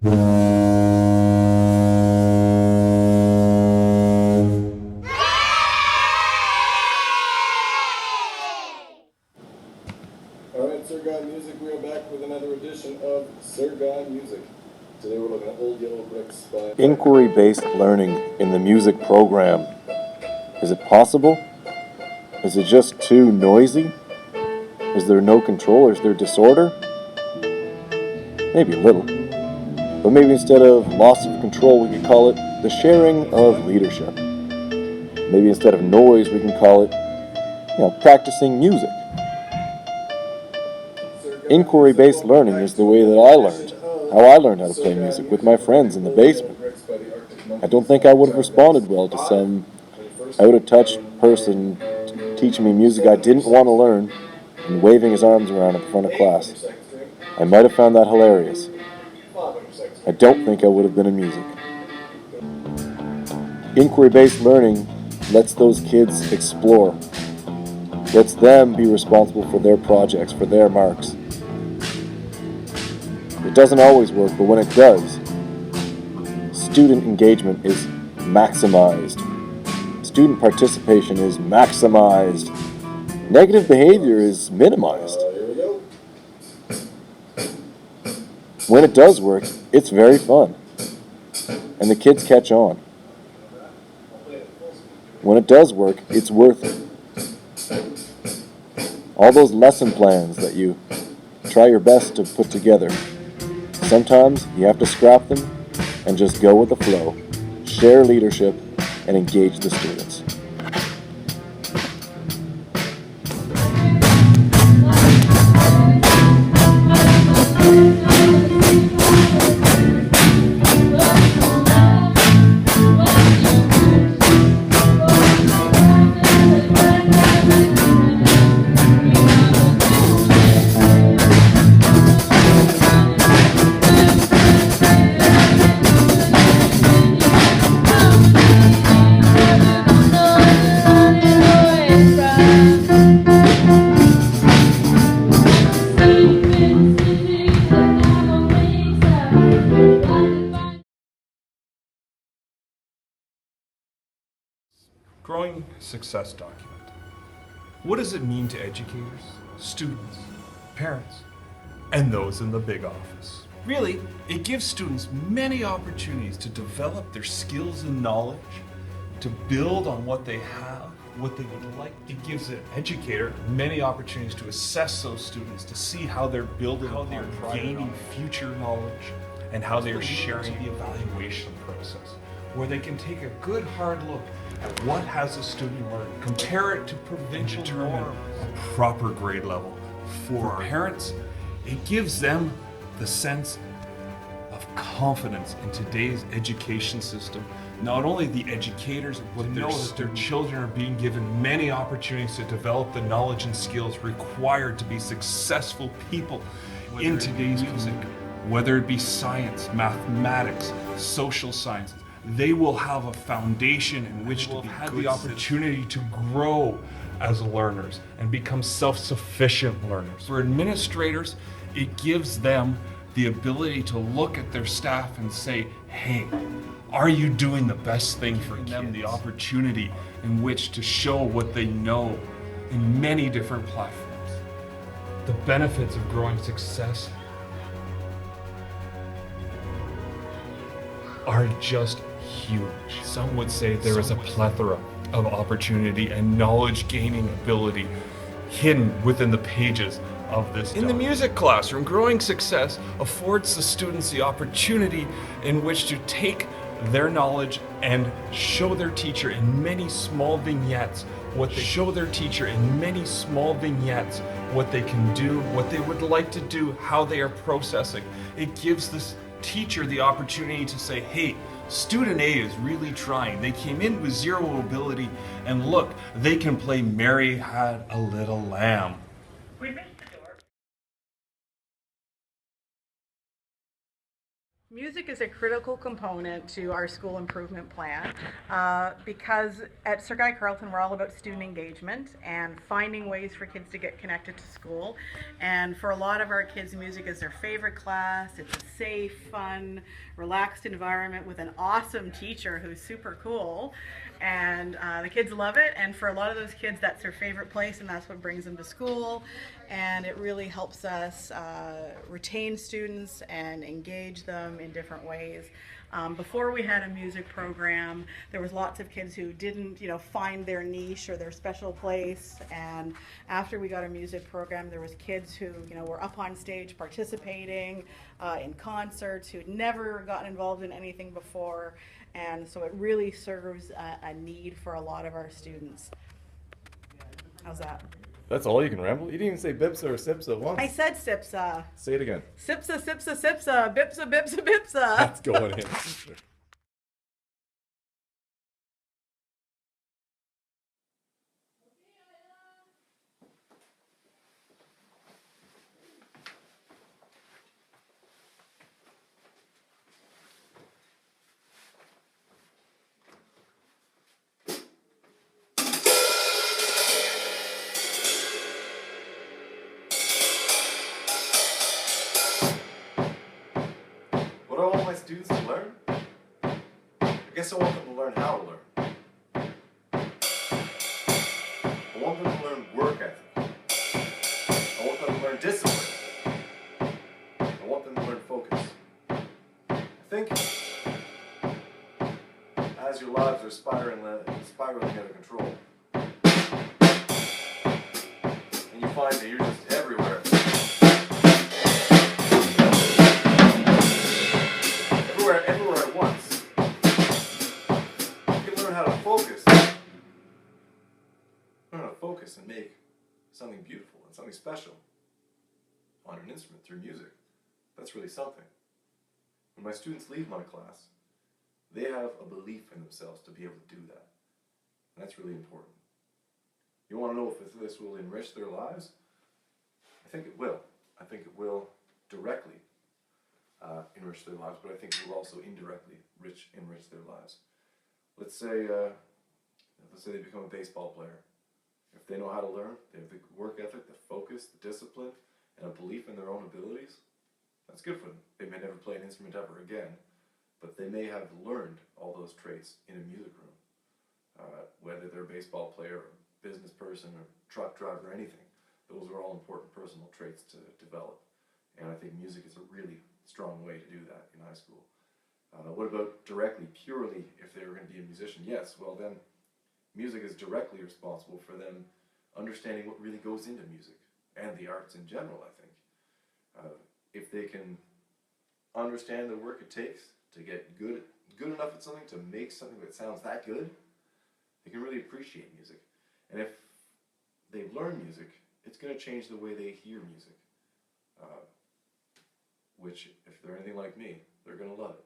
Alright, Sir God Music, we are back with another edition of Sir God Music. Today we're looking at Old Yellow Bricks by... Inquiry-based learning in the music program. Is it possible? Is it just too noisy? Is there no control? Is there disorder? Maybe a little. But maybe instead of loss of control, we could call it the sharing of leadership. Maybe instead of noise, we can call it, practicing music. Inquiry-based learning is the way that I learned, how I learned how to play music with my friends in the basement. I don't think I would have responded well to some out-of-touch person teaching me music I didn't want to learn and waving his arms around at the front of class. I might have found that hilarious. I don't think I would have been in music. Inquiry-based learning lets those kids explore, lets them be responsible for their projects, for their marks. It doesn't always work, but when it does, student engagement is maximized. Student participation is maximized. Negative behavior is minimized. Here we go. When it does work, it's very fun. And the kids catch on. When it does work, it's worth it. All those lesson plans that you try your best to put together, sometimes you have to scrap them and just go with the flow, share leadership, and engage the students. Growing success document. What does it mean to educators, students, parents, and those in the big office? Really, it gives students many opportunities to develop their skills and knowledge, to build on what they have, what they would like. It gives an educator many opportunities to assess those students, to see how they're building, how they're gaining future knowledge, and how they're sharing the evaluation process, where they can take a good hard look at what has a student learned, compare it to provincial norms, a proper grade level. For parents, it gives them the sense of confidence in today's education system. Not only the educators, but know that their children are being given many opportunities to develop the knowledge and skills required to be successful people in today's music. Whether it be science, mathematics, social sciences, they will have a foundation in which to have the opportunity to grow as learners and become self-sufficient learners. For administrators, it gives them the ability to look at their staff and say, hey, are you doing the best thing for them? The opportunity in which to show what they know in many different platforms. The benefits of growing success are just huge. Some would say there is a plethora of opportunity and knowledge gaining ability hidden within the pages of this document. In the music classroom, growing success affords the students the opportunity in which to take their knowledge and show their teacher in many small vignettes what they what they can do, what they would like to do, how they are processing. It gives this teacher the opportunity to say, hey, student A is really trying. They came in with zero ability, and look, they can play Mary Had a Little Lamb. Music is a critical component to our school improvement plan because at Sir Guy Carleton we're all about student engagement and finding ways for kids to get connected to school. And for a lot of our kids, music is their favorite class. It's a safe, fun, relaxed environment with an awesome teacher who's super cool. And the kids love it, and for a lot of those kids that's their favorite place, and that's what brings them to school. And it really helps us retain students and engage them in different ways. Before we had a music program, there was lots of kids who didn't, find their niche or their special place. And after we got a music program, there was kids who, were up on stage participating in concerts, who'd never gotten involved in anything before. And so it really serves a need for a lot of our students. How's that? That's all you can ramble? You didn't even say Bipsa or Sipsa once. I said Sipsa. Say it again. Sipsa, Sipsa, Sipsa, Bipsa, Bipsa, Bipsa. That's going in. What do I want my students to learn? I guess I want them to learn how to learn. I want them to learn work ethic. I want them to learn discipline. I want them to learn focus. I think as your lives are spiraling out of control, and you find that you're just everywhere, everywhere at once, you can learn how to focus. Learn how to focus and make something beautiful and something special on an instrument through music. That's really something. When my students leave my class, they have a belief in themselves to be able to do that. And that's really important. You want to know if this will enrich their lives? I think it will. I think it will directly enrich their lives, but I think it will also indirectly enrich their lives. Let's say they become a baseball player. If they know how to learn, they have the work ethic, the focus, the discipline, and a belief in their own abilities, that's good for them. They may never play an instrument ever again, but they may have learned all those traits in a music room. Whether they're a baseball player, or business person, or truck driver, or anything, those are all important personal traits to develop. And I think music is a really strong way to do that in high school. What about directly, purely, if they were going to be a musician? Yes, well then, music is directly responsible for them understanding what really goes into music, and the arts in general, I think. If they can understand the work it takes to get good enough at something, to make something that sounds that good, they can really appreciate music. And if they've learned music, it's going to change the way they hear music. Which, if they're anything like me, they're going to love it.